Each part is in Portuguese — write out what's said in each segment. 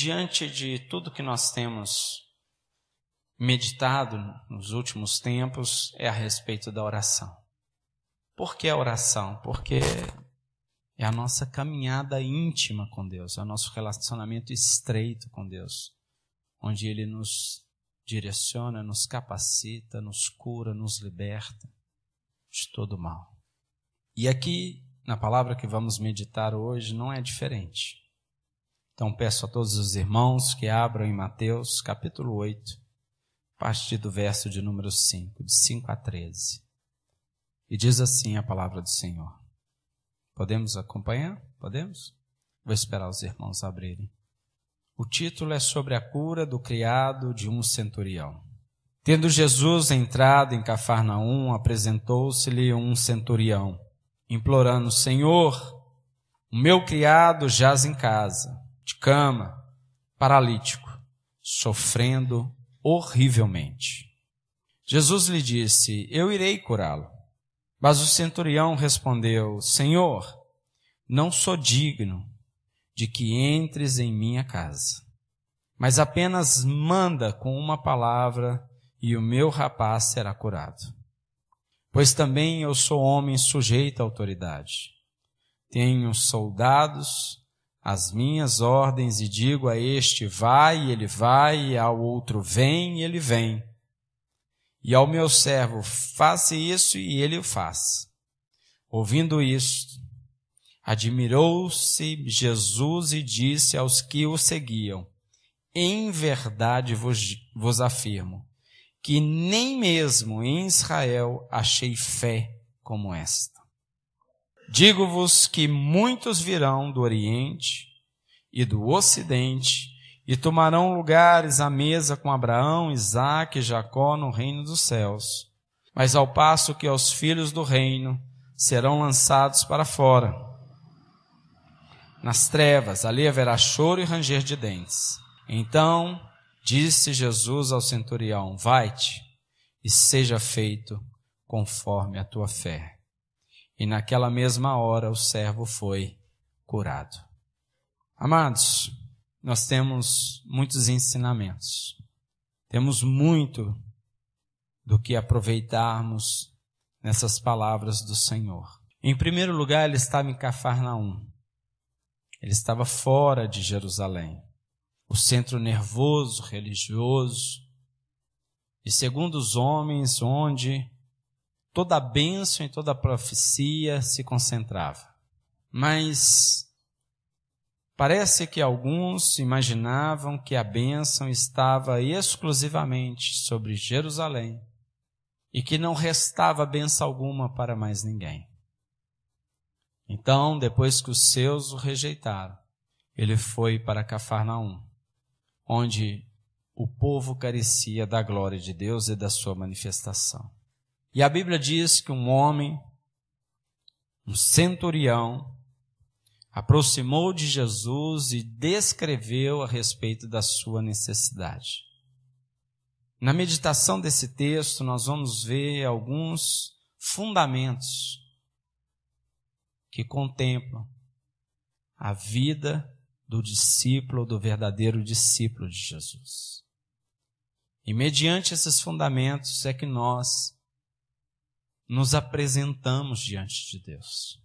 Diante de tudo que nós temos meditado nos últimos tempos, é a respeito da oração. Por que a oração? Porque é a nossa caminhada íntima com Deus, é o nosso relacionamento estreito com Deus, onde Ele nos direciona, nos capacita, nos cura, nos liberta de todo mal. E aqui, na palavra que vamos meditar hoje, não é diferente. Então peço a todos os irmãos que abram em Mateus capítulo 8, a partir do verso de número 5, de 5 a 13. E diz assim a palavra do Senhor. Podemos acompanhar? Podemos? Vou esperar os irmãos abrirem. O título é sobre a cura do criado de um centurião. Tendo Jesus entrado em Cafarnaum, apresentou-se-lhe um centurião, implorando: Senhor, o meu criado jaz em casa, de cama, paralítico, sofrendo horrivelmente. Jesus lhe disse: eu irei curá-lo. Mas o centurião respondeu: Senhor, não sou digno de que entres em minha casa, mas apenas manda com uma palavra e o meu rapaz será curado. Pois também eu sou homem sujeito à autoridade. Tenho soldados às minhas ordens e digo a este: vai, e ele vai, e ao outro: vem, e ele vem. E ao meu servo: faça isso, e ele o faz. Ouvindo isto, admirou-se Jesus e disse aos que o seguiam: em verdade vos afirmo, que nem mesmo em Israel achei fé como esta. Digo-vos que muitos virão do Oriente e do Ocidente e tomarão lugares à mesa com Abraão, Isaque e Jacó no reino dos céus. Mas ao passo que aos filhos do reino serão lançados para fora. Nas trevas, ali haverá choro e ranger de dentes. Então disse Jesus ao centurião: vai-te e seja feito conforme a tua fé. E naquela mesma hora o servo foi curado. Amados, nós temos muitos ensinamentos. Temos muito do que aproveitarmos nessas palavras do Senhor. Em primeiro lugar, ele estava em Cafarnaum. Ele estava fora de Jerusalém, o centro nervoso, religioso, e segundo os homens, onde toda a bênção e toda a profecia se concentrava. Mas parece que alguns imaginavam que a bênção estava exclusivamente sobre Jerusalém e que não restava bênção alguma para mais ninguém. Então, depois que os seus o rejeitaram, ele foi para Cafarnaum, onde o povo carecia da glória de Deus e da sua manifestação. E a Bíblia diz que um homem, um centurião, aproximou de Jesus e descreveu a respeito da sua necessidade. Na meditação desse texto, nós vamos ver alguns fundamentos que contemplam a vida do discípulo, do verdadeiro discípulo de Jesus. E mediante esses fundamentos é que nós nos apresentamos diante de Deus.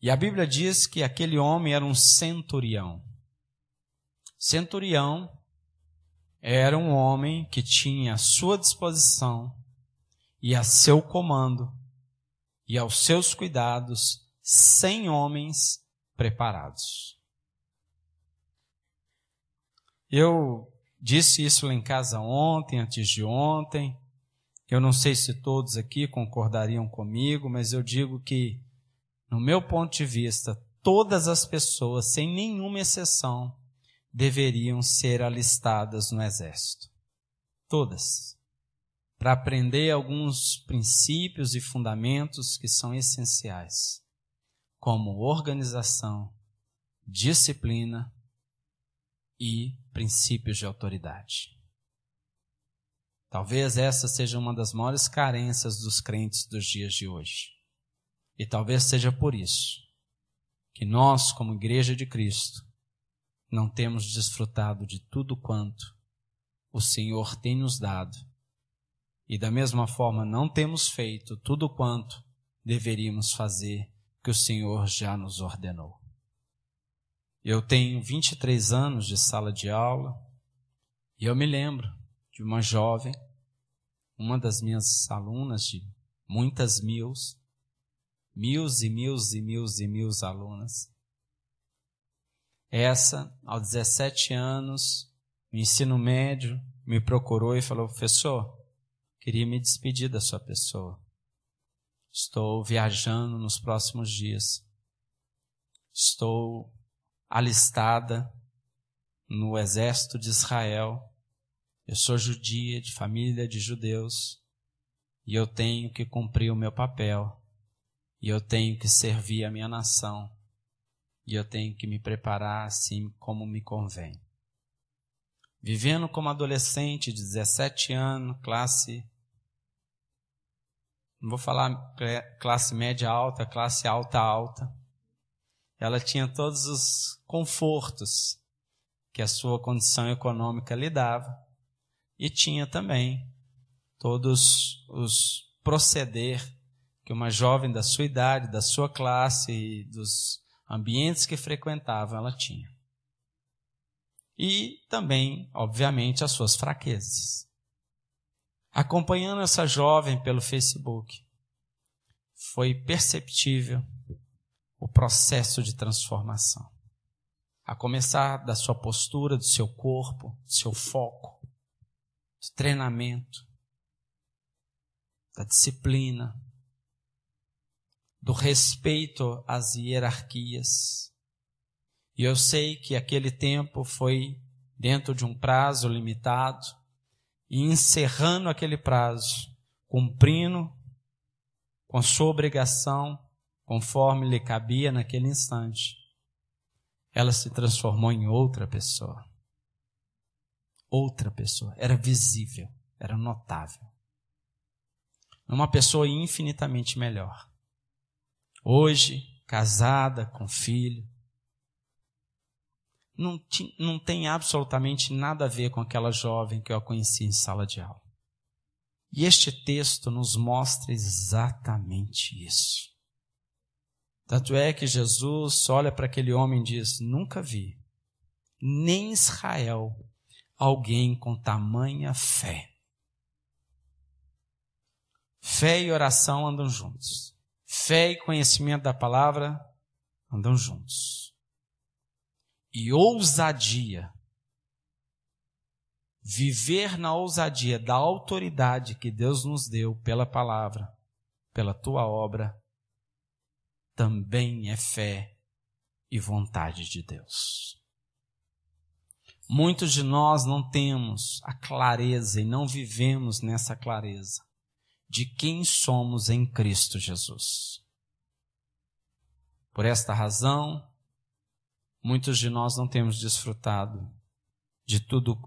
E a Bíblia diz que aquele homem era um centurião. Centurião era um homem que tinha à sua disposição e a seu comando e aos seus cuidados 100 homens preparados. Eu disse isso lá em casa ontem, antes de ontem. Eu não sei se todos aqui concordariam comigo, mas eu digo que, no meu ponto de vista, todas as pessoas, sem nenhuma exceção, deveriam ser alistadas no exército. Todas. Para aprender alguns princípios e fundamentos que são essenciais, como organização, disciplina e princípios de autoridade. Talvez essa seja uma das maiores carências dos crentes dos dias de hoje. E talvez seja por isso que nós, como Igreja de Cristo, não temos desfrutado de tudo quanto o Senhor tem nos dado. E da mesma forma não temos feito tudo quanto deveríamos fazer que o Senhor já nos ordenou. Eu tenho 23 anos de sala de aula e eu me lembro de uma jovem, uma das minhas alunas de muitas mil alunas. Essa, aos 17 anos, no ensino médio, me procurou e falou: professor, queria me despedir da sua pessoa. Estou viajando nos próximos dias. Estou alistada no exército de Israel. Eu sou judia, de família de judeus, e eu tenho que cumprir o meu papel, e eu tenho que servir a minha nação, e eu tenho que me preparar assim como me convém. Vivendo como adolescente de 17 anos, não vou falar classe média alta, classe alta. Ela tinha todos os confortos que a sua condição econômica lhe dava e tinha também todos os proceder que uma jovem da sua idade, da sua classe e dos ambientes que frequentava, ela tinha. E também, obviamente, as suas fraquezas. Acompanhando essa jovem pelo Facebook, foi perceptível o processo de transformação. A começar da sua postura, do seu corpo, do seu foco, do treinamento, da disciplina, do respeito às hierarquias. E eu sei que aquele tempo foi dentro de um prazo limitado, e encerrando aquele prazo, cumprindo com sua obrigação, conforme lhe cabia naquele instante, ela se transformou em outra pessoa. Outra pessoa. Era visível, era notável. Uma pessoa infinitamente melhor. Hoje, casada, com filho, não tem absolutamente nada a ver com aquela jovem que eu conheci em sala de aula. E este texto nos mostra exatamente isso. Tanto é que Jesus olha para aquele homem e diz: nunca vi, nem em Israel, alguém com tamanha fé. Fé e oração andam juntos. Fé e conhecimento da palavra andam juntos. E ousadia, viver na ousadia da autoridade que Deus nos deu pela palavra, pela tua obra, também é fé e vontade de Deus. Muitos de nós não temos a clareza e não vivemos nessa clareza de quem somos em Cristo Jesus. Por esta razão, muitos de nós não temos desfrutado de tudo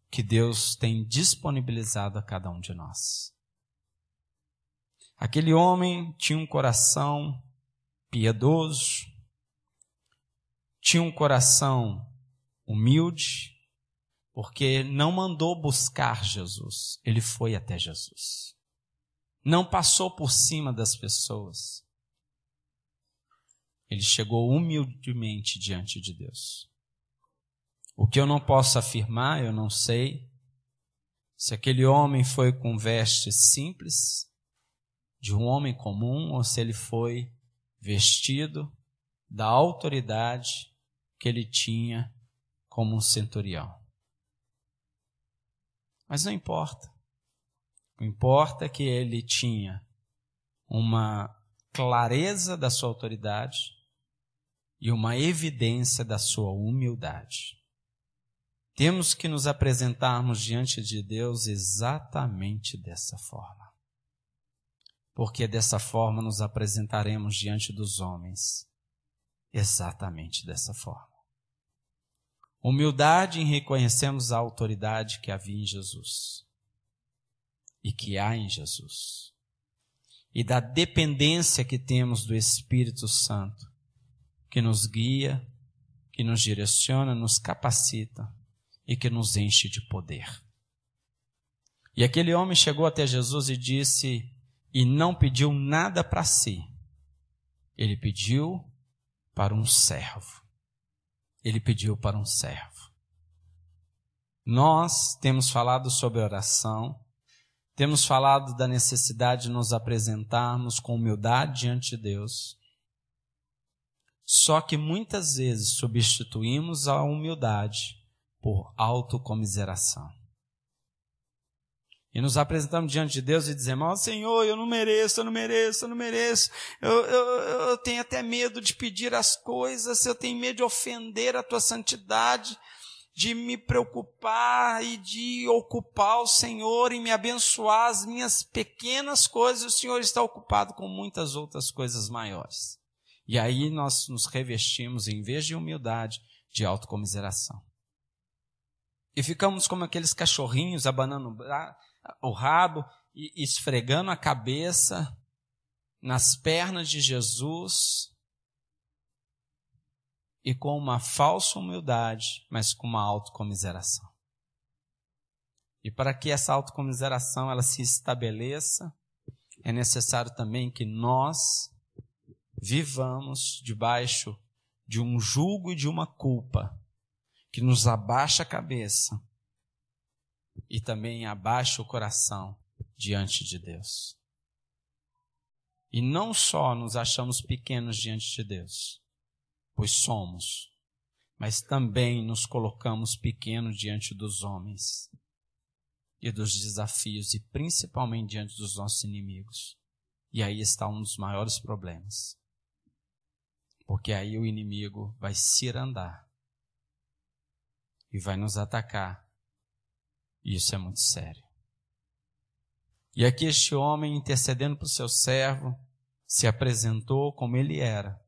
que Deus tem disponibilizado a cada um de nós. Aquele homem tinha um coração piedoso, tinha um coração humilde, porque não mandou buscar Jesus, ele foi até Jesus. Não passou por cima das pessoas. Ele chegou humildemente diante de Deus. O que eu não posso afirmar, eu não sei, se aquele homem foi com vestes simples, de um homem comum, ou se ele foi vestido da autoridade que ele tinha como um centurião. Mas não importa. O que importa é que ele tinha uma clareza da sua autoridade e uma evidência da sua humildade. Temos que nos apresentarmos diante de Deus exatamente dessa forma. Porque dessa forma nos apresentaremos diante dos homens. Exatamente dessa forma. Humildade em reconhecermos a autoridade que havia em Jesus. E que há em Jesus. E da dependência que temos do Espírito Santo, que nos guia, que nos direciona, nos capacita e que nos enche de poder. E aquele homem chegou até Jesus e disse, e não pediu nada para si. Ele pediu para um servo. Ele pediu para um servo. Nós temos falado sobre oração, temos falado da necessidade de nos apresentarmos com humildade diante de Deus. Só que muitas vezes substituímos a humildade por autocomiseração. E nos apresentamos diante de Deus e dizemos, ó Senhor, eu não mereço. Eu tenho até medo de pedir as coisas, eu tenho medo de ofender a tua santidade, de me preocupar e de ocupar o Senhor e me abençoar as minhas pequenas coisas. O Senhor está ocupado com muitas outras coisas maiores. E aí nós nos revestimos, em vez de humildade, de autocomiseração. E ficamos como aqueles cachorrinhos abanando o rabo e esfregando a cabeça nas pernas de Jesus e com uma falsa humildade, mas com uma autocomiseração. E para que essa autocomiseração ela se estabeleça, é necessário também que nós vivamos debaixo de um jugo e de uma culpa que nos abaixa a cabeça e também abaixa o coração diante de Deus. E não só nos achamos pequenos diante de Deus, pois somos, mas também nos colocamos pequenos diante dos homens e dos desafios e principalmente diante dos nossos inimigos. E aí está um dos maiores problemas. Porque aí o inimigo vai cirandar e vai nos atacar. E isso é muito sério. E aqui este homem, intercedendo por seu servo, se apresentou como ele era.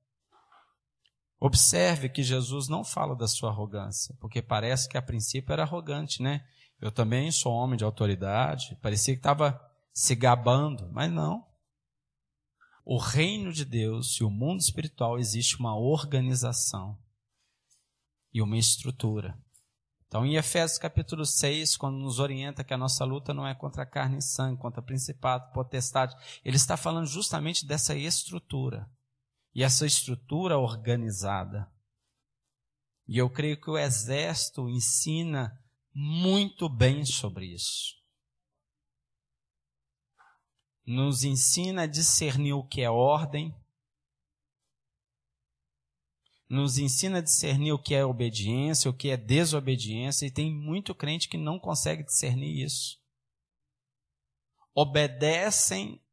Observe que Jesus não fala da sua arrogância, porque parece que a princípio era arrogante, né? Eu também sou homem de autoridade, parecia que estava se gabando, mas não. O reino de Deus e o mundo espiritual existe uma organização e uma estrutura. Então, em Efésios capítulo 6, quando nos orienta que a nossa luta não é contra carne e sangue, contra principado, potestade, ele está falando justamente dessa estrutura. E essa estrutura organizada. E eu creio que o exército ensina muito bem sobre isso. Nos ensina a discernir o que é ordem, nos ensina a discernir o que é obediência, o que é desobediência, e tem muito crente que não consegue discernir isso. Obedecem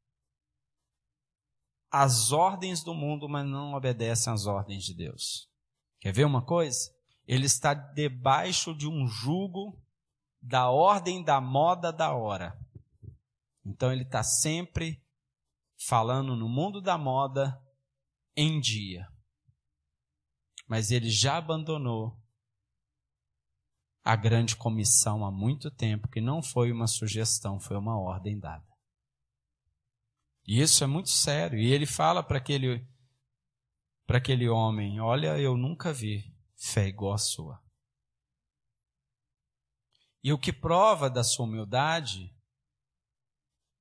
às ordens do mundo, mas não obedecem às ordens de Deus. Quer ver uma coisa? Ele está debaixo de um jugo da ordem da moda da hora. Então ele está sempre falando no mundo da moda em dia. Mas ele já abandonou a grande comissão há muito tempo, que não foi uma sugestão, foi uma ordem dada. E isso é muito sério. E ele fala para aquele homem, olha, eu nunca vi fé igual a sua. E o que prova da sua humildade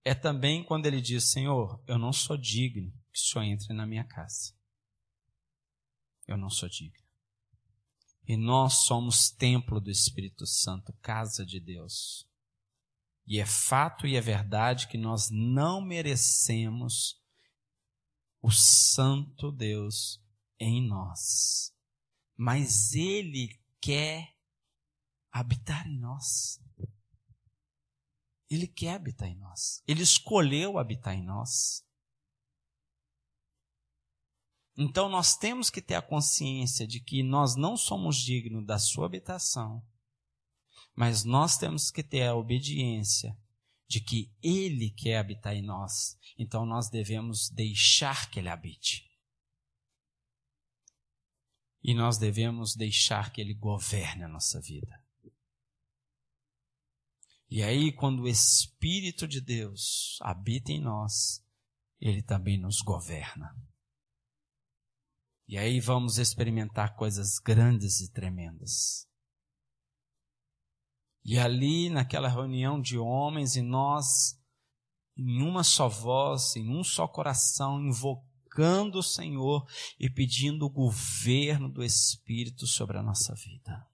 é também quando ele diz, Senhor, eu não sou digno que o Senhor entre na minha casa. Eu não sou digno. E nós somos templo do Espírito Santo, casa de Deus. E é fato e é verdade que nós não merecemos o Santo Deus em nós. Mas Ele quer habitar em nós. Ele quer habitar em nós. Ele escolheu habitar em nós. Então nós temos que ter a consciência de que nós não somos dignos da sua habitação, mas nós temos que ter a obediência de que Ele quer habitar em nós. Então nós devemos deixar que Ele habite. E nós devemos deixar que Ele governe a nossa vida. E aí, quando o Espírito de Deus habita em nós, Ele também nos governa. E aí vamos experimentar coisas grandes e tremendas. E ali, naquela reunião de homens, e nós, em uma só voz, em um só coração, invocando o Senhor e pedindo o governo do Espírito sobre a nossa vida.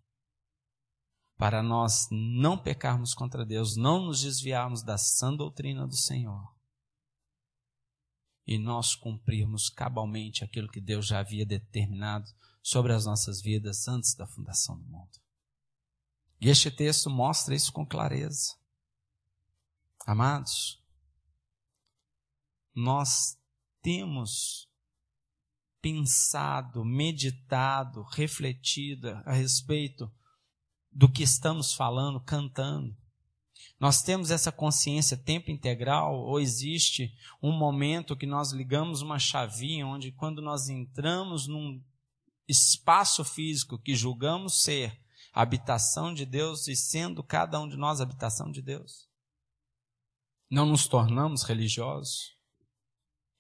Para nós não pecarmos contra Deus, não nos desviarmos da sã doutrina do Senhor. E nós cumprirmos cabalmente aquilo que Deus já havia determinado sobre as nossas vidas antes da fundação do mundo. E este texto mostra isso com clareza. Amados, nós temos pensado, meditado, refletido a respeito do que estamos falando, cantando. Nós temos essa consciência tempo integral, ou existe um momento que nós ligamos uma chavinha onde quando nós entramos num espaço físico que julgamos ser a habitação de Deus e sendo cada um de nós a habitação de Deus, não nos tornamos religiosos?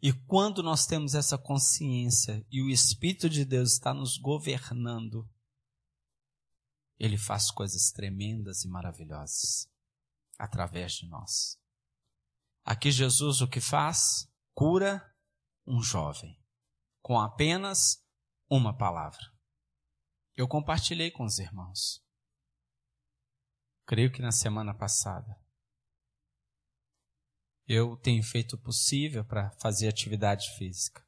E quando nós temos essa consciência e o Espírito de Deus está nos governando, Ele faz coisas tremendas e maravilhosas através de nós. Aqui Jesus o que faz? Cura um jovem com apenas uma palavra. Eu compartilhei com os irmãos, creio que na semana passada. Eu tenho feito o possível para fazer atividade física.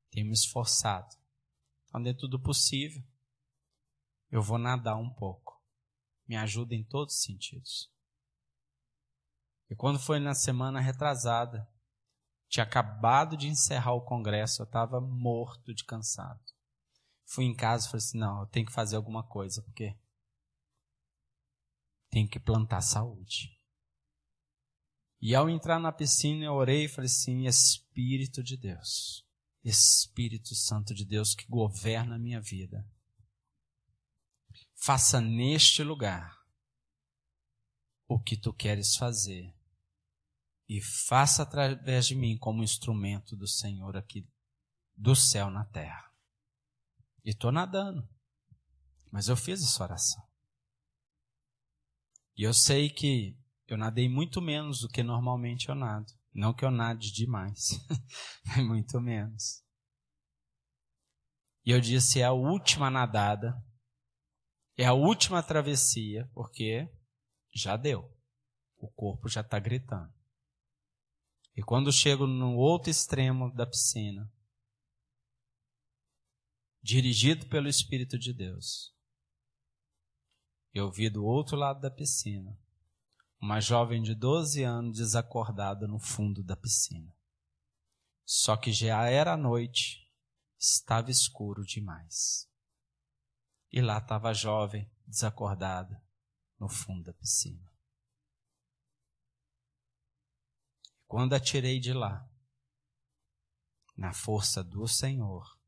Tenho me esforçado. Então, dentro do possível, eu vou nadar um pouco. Me ajuda em todos os sentidos. E quando foi na semana retrasada, tinha acabado de encerrar o congresso, eu estava morto de cansado. Fui em casa e falei assim, não, eu tenho que fazer alguma coisa, porque tenho que plantar saúde. E ao entrar na piscina, eu orei e falei assim, Espírito de Deus, Espírito Santo de Deus que governa a minha vida, faça neste lugar o que tu queres fazer e faça através de mim como instrumento do Senhor aqui do céu na terra. E estou nadando, mas eu fiz essa oração. E eu sei que eu nadei muito menos do que normalmente eu nado. Não que eu nade demais, muito menos. E eu disse, é a última nadada, é a última travessia, porque já deu. O corpo já está gritando. E quando chego no outro extremo da piscina, dirigido pelo Espírito de Deus, eu vi do outro lado da piscina uma jovem de 12 anos desacordada no fundo da piscina. Só que já era noite, estava escuro demais. E lá estava a jovem desacordada no fundo da piscina. Quando a tirei de lá, na força do Senhor,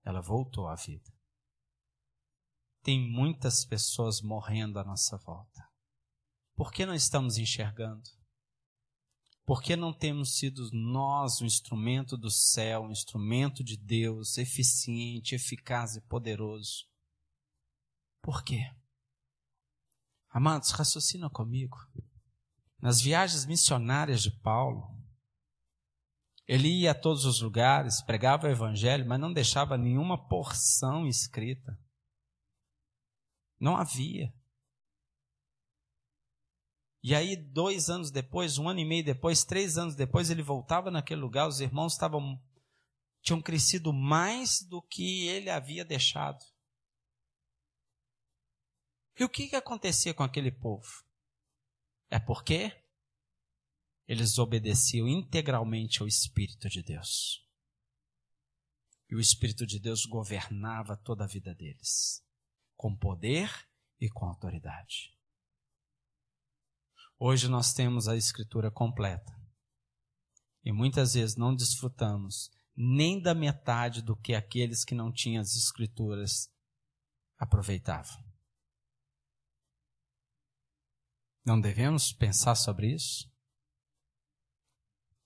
ela voltou à vida. Tem muitas pessoas morrendo à nossa volta. Por que não estamos enxergando? Por que não temos sido nós um instrumento do céu, um instrumento de Deus, eficiente, eficaz e poderoso? Por quê? Amados, raciocina comigo. Nas viagens missionárias de Paulo, ele ia a todos os lugares, pregava o evangelho, mas não deixava nenhuma porção escrita. Não havia. E aí 2 anos depois, 1 ano e meio depois, 3 anos depois, ele voltava naquele lugar, os irmãos tinham crescido mais do que ele havia deixado. E o que acontecia com aquele povo? É porque eles obedeciam integralmente ao Espírito de Deus. E o Espírito de Deus governava toda a vida deles, com poder e com autoridade. Hoje nós temos a Escritura completa. E muitas vezes não desfrutamos nem da metade do que aqueles que não tinham as Escrituras aproveitavam. Não devemos pensar sobre isso?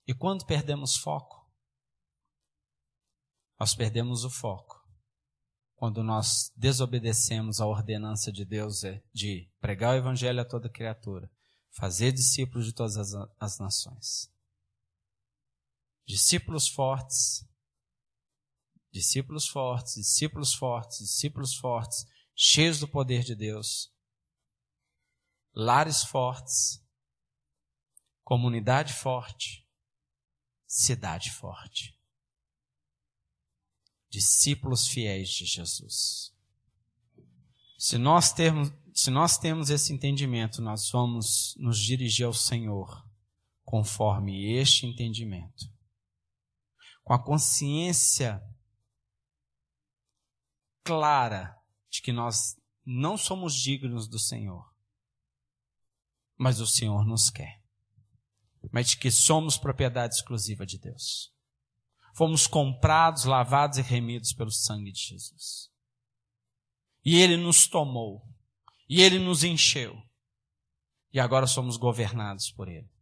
E quando perdemos foco? Nós perdemos o foco quando nós desobedecemos a ordenança de Deus de pregar o evangelho a toda criatura, fazer discípulos de todas as nações. Discípulos fortes, discípulos fortes, discípulos fortes, discípulos fortes, cheios do poder de Deus, lares fortes, comunidade forte, cidade forte. Discípulos fiéis de Jesus. Se nós temos esse entendimento, nós vamos nos dirigir ao Senhor conforme este entendimento. Com a consciência clara de que nós não somos dignos do Senhor, mas o Senhor nos quer. Mas de que somos propriedade exclusiva de Deus. Fomos comprados, lavados e remidos pelo sangue de Jesus. E Ele nos tomou. E Ele nos encheu. E agora somos governados por Ele.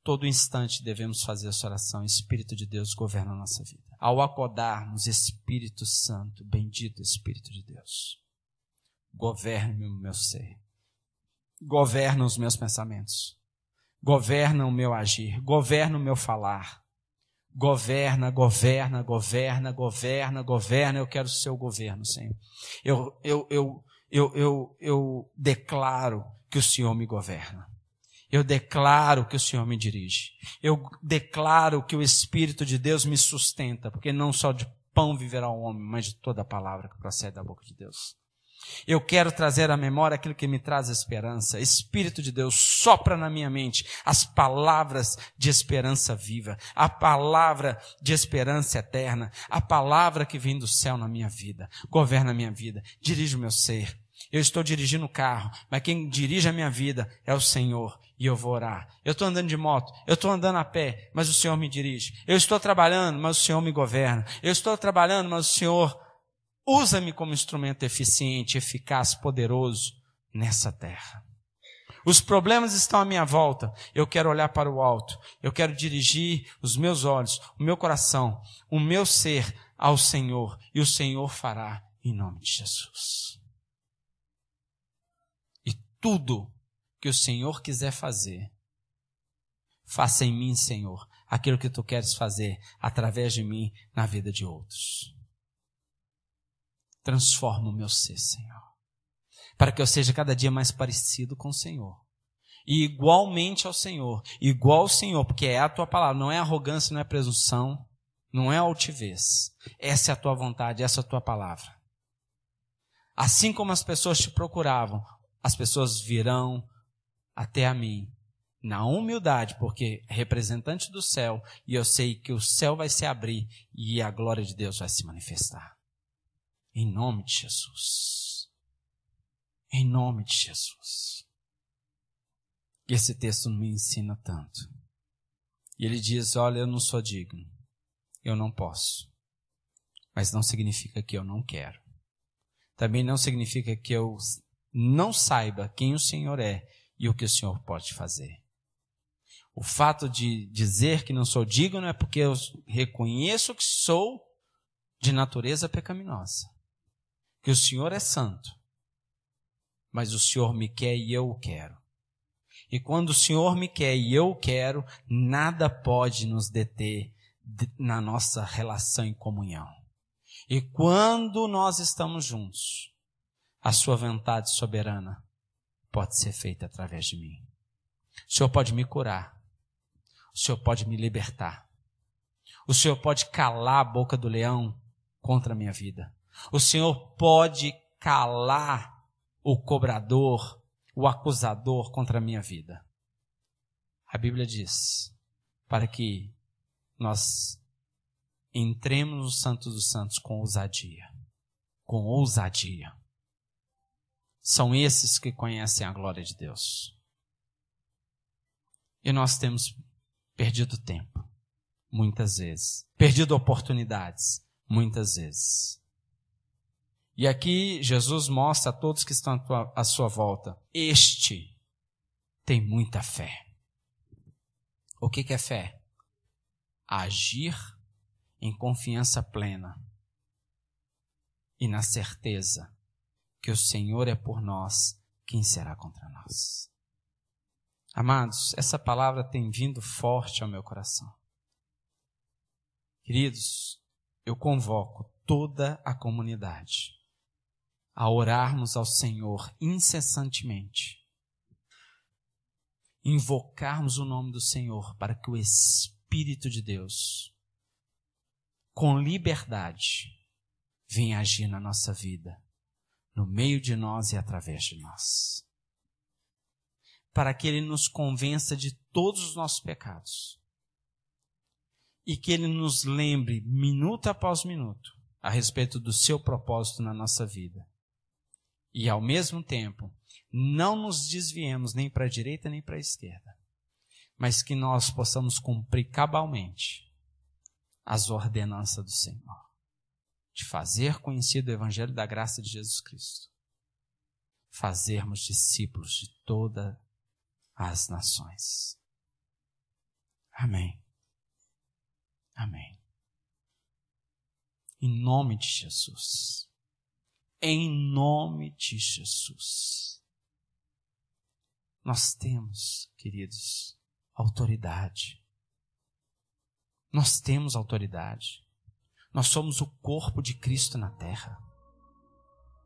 Todo instante devemos fazer essa oração. Espírito de Deus governa a nossa vida. Ao acordarmos, Espírito Santo, bendito Espírito de Deus, governe o meu ser. Governa os meus pensamentos. Governa o meu agir. Governa o meu falar. Governa, governa, governa, governa, governa. Eu quero o seu governo, Senhor. Eu declaro que o Senhor me governa. Eu declaro que o Senhor me dirige. Eu declaro que o Espírito de Deus me sustenta, porque não só de pão viverá o homem, mas de toda a palavra que procede da boca de Deus. Eu quero trazer à memória aquilo que me traz esperança. Espírito de Deus, sopra na minha mente as palavras de esperança viva, a palavra de esperança eterna, a palavra que vem do céu na minha vida. Governa a minha vida, dirige o meu ser. Eu estou dirigindo o carro, mas quem dirige a minha vida é o Senhor. E eu vou orar. Eu estou andando de moto, eu estou andando a pé, mas o Senhor me dirige. Eu estou trabalhando, mas o Senhor me governa. Eu estou trabalhando, mas o Senhor usa-me como instrumento eficiente, eficaz, poderoso nessa terra. Os problemas estão à minha volta. Eu quero olhar para o alto. Eu quero dirigir os meus olhos, o meu coração, o meu ser ao Senhor. E o Senhor fará em nome de Jesus. E tudo que o Senhor quiser fazer, faça em mim, Senhor, aquilo que tu queres fazer através de mim na vida de outros. Transforma o meu ser, Senhor, para que eu seja cada dia mais parecido com o Senhor. E igualmente ao Senhor, igual ao Senhor, porque é a tua palavra, não é arrogância, não é presunção, não é altivez. Essa é a tua vontade, essa é a tua palavra. Assim como as pessoas te procuravam, as pessoas virão até a mim, na humildade, porque é representante do céu, e eu sei que o céu vai se abrir e a glória de Deus vai se manifestar. Em nome de Jesus. Em nome de Jesus. E esse texto me ensina tanto. E ele diz, olha, eu não sou digno, eu não posso, mas não significa que eu não quero. Também não significa que eu não saiba quem o Senhor é e o que o Senhor pode fazer. O fato de dizer que não sou digno é porque eu reconheço que sou de natureza pecaminosa. Que o Senhor é santo, mas o Senhor me quer e eu o quero. E quando o Senhor me quer e eu o quero, nada pode nos deter na nossa relação em comunhão. E quando nós estamos juntos, a sua vontade soberana pode ser feita através de mim. O Senhor pode me curar. O Senhor pode me libertar. O Senhor pode calar a boca do leão contra a minha vida. O Senhor pode calar o cobrador, o acusador contra a minha vida. A Bíblia diz, para que nós entremos no Santo dos Santos com ousadia. Com ousadia. São esses que conhecem a glória de Deus. E nós temos perdido tempo, muitas vezes. Perdido oportunidades, muitas vezes. E aqui Jesus mostra a todos que estão à sua volta. Este tem muita fé. O que é fé? a agir em confiança plena e na certeza que o Senhor é por nós, quem será contra nós? Amados, essa palavra tem vindo forte ao meu coração. Queridos, eu convoco toda a comunidade a orarmos ao Senhor incessantemente, invocarmos o nome do Senhor para que o Espírito de Deus, com liberdade, venha agir na nossa vida, no meio de nós e através de nós, para que Ele nos convença de todos os nossos pecados e que Ele nos lembre, minuto após minuto, a respeito do seu propósito na nossa vida. E, ao mesmo tempo, não nos desviemos nem para a direita nem para a esquerda, mas que nós possamos cumprir cabalmente as ordenanças do Senhor, de fazer conhecido o Evangelho da graça de Jesus Cristo, fazermos discípulos de todas as nações. Amém. Amém. Em nome de Jesus. Em nome de Jesus. Nós temos, queridos, autoridade. Nós temos autoridade. Nós somos o corpo de Cristo na terra.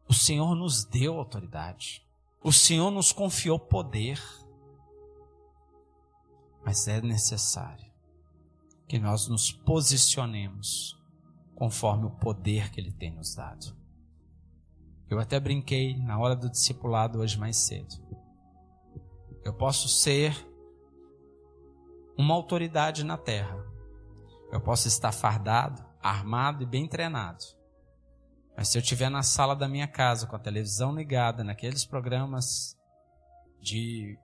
O Senhor nos deu autoridade. O Senhor nos confiou poder. Mas é necessário que nós nos posicionemos conforme o poder que Ele tem nos dado. Eu até brinquei na hora do discipulado hoje mais cedo. Eu posso ser uma autoridade na terra. Eu posso estar fardado, armado e bem treinado. Mas se eu estiver na sala da minha casa com a televisão ligada, naqueles programas de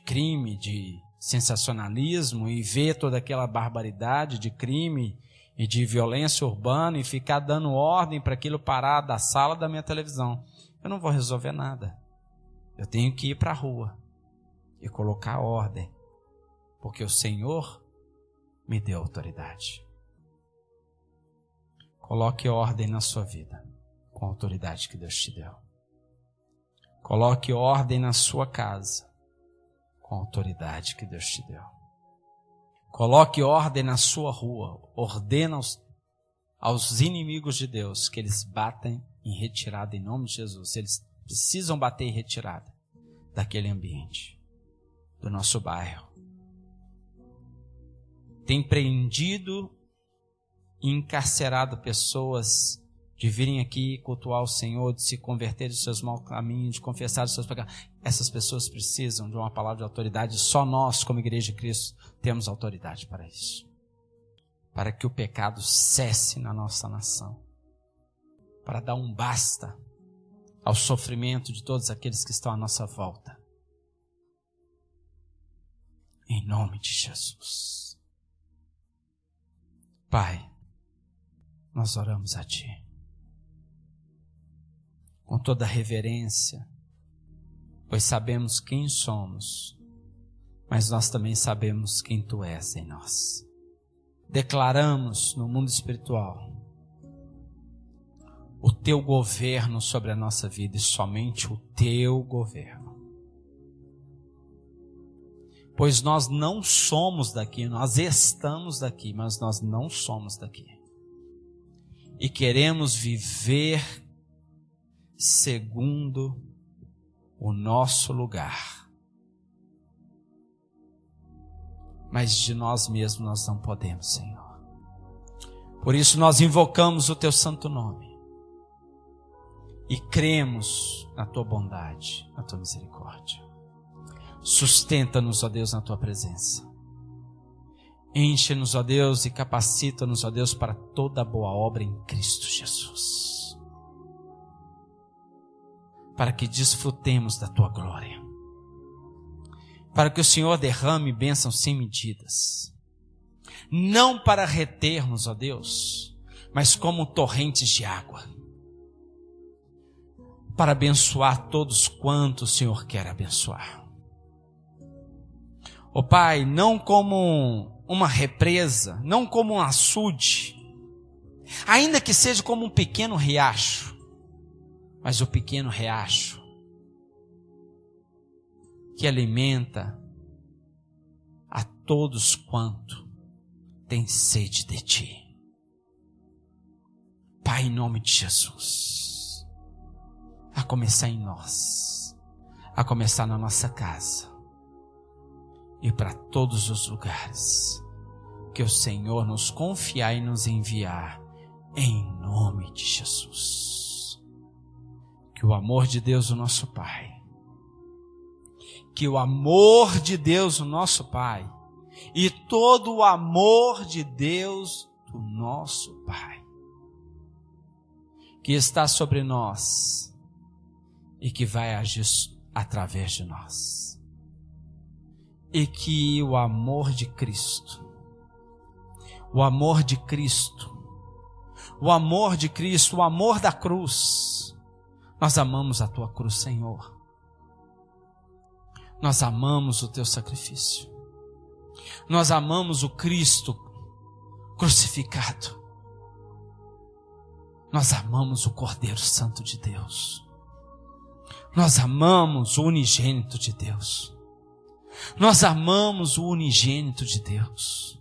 crime, de sensacionalismo, e ver toda aquela barbaridade de crime e de violência urbana e ficar dando ordem para aquilo parar da sala da minha televisão, eu não vou resolver nada. Eu tenho que ir para a rua e colocar ordem, porque o Senhor me deu autoridade. Coloque ordem na sua vida com a autoridade que Deus te deu. Coloque ordem na sua casa com a autoridade que Deus te deu. Coloque ordem na sua rua. Ordena aos inimigos de Deus que eles batem em retirada em nome de Jesus. Eles precisam bater em retirada daquele ambiente, do nosso bairro. Tem prendido e encarcerado pessoas de virem aqui cultuar o Senhor, de se converter dos seus maus caminhos, de confessar os seus pecados. Essas pessoas precisam de uma palavra de autoridade. Só nós, como Igreja de Cristo, temos autoridade para isso. Para que o pecado cesse na nossa nação. Para dar um basta ao sofrimento de todos aqueles que estão à nossa volta. Em nome de Jesus. Pai, nós oramos a Ti. Com toda reverência, pois sabemos quem somos, mas nós também sabemos quem Tu és em nós. Declaramos no mundo espiritual o Teu governo sobre a nossa vida e somente o Teu governo. Pois nós não somos daqui, nós estamos daqui, mas nós não somos daqui. E queremos viver segundo o nosso lugar. Mas de nós mesmos nós não podemos, Senhor. Por isso nós invocamos o Teu santo nome. E cremos na Tua bondade, na Tua misericórdia. Sustenta-nos, ó Deus, na Tua presença. Enche-nos, ó Deus, e capacita-nos, ó Deus, para toda boa obra em Cristo Jesus. Para que desfrutemos da Tua glória. Para que o Senhor derrame bênçãos sem medidas. Não para retermos, ó Deus, mas como torrentes de água. Para abençoar todos quantos o Senhor quer abençoar. Ó Pai, não como uma represa, não como um açude, ainda que seja como um pequeno riacho, mas o pequeno riacho que alimenta a todos quanto tem sede de ti. Pai, em nome de Jesus, a começar em nós, a começar na nossa casa e para todos os lugares que o Senhor nos confiar e nos enviar, em nome de Jesus. Que o amor de Deus, o nosso Pai, que o amor de Deus, o nosso Pai, e todo o amor de Deus, do nosso Pai, que está sobre nós e que vai agir através de nós, e que o amor de Cristo, o amor de Cristo, o amor de Cristo, o amor da cruz, nós amamos a tua cruz, Senhor. Nós amamos o teu sacrifício. Nós amamos o Cristo crucificado. Nós amamos o Cordeiro Santo de Deus. Nós amamos o unigênito de Deus. Nós amamos o unigênito de Deus.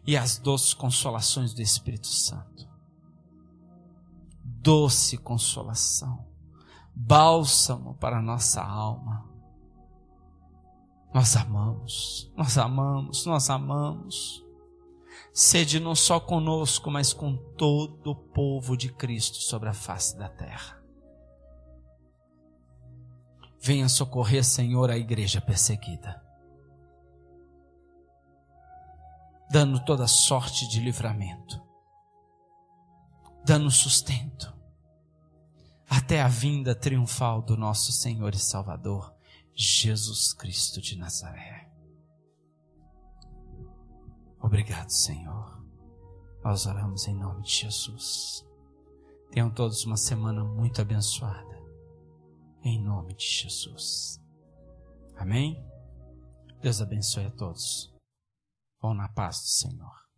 E as doces consolações do Espírito Santo. Doce consolação. Bálsamo para a nossa alma. Nós amamos, nós amamos, nós amamos. Sede não só conosco, mas com todo o povo de Cristo sobre a face da terra. Venha socorrer, Senhor, a igreja perseguida, dando toda sorte de livramento, dando sustento, até a vinda triunfal do nosso Senhor e Salvador, Jesus Cristo de Nazaré. Obrigado, Senhor. Nós oramos em nome de Jesus. Tenham todos uma semana muito abençoada, em nome de Jesus. Amém? Deus abençoe a todos. Vão na paz do Senhor.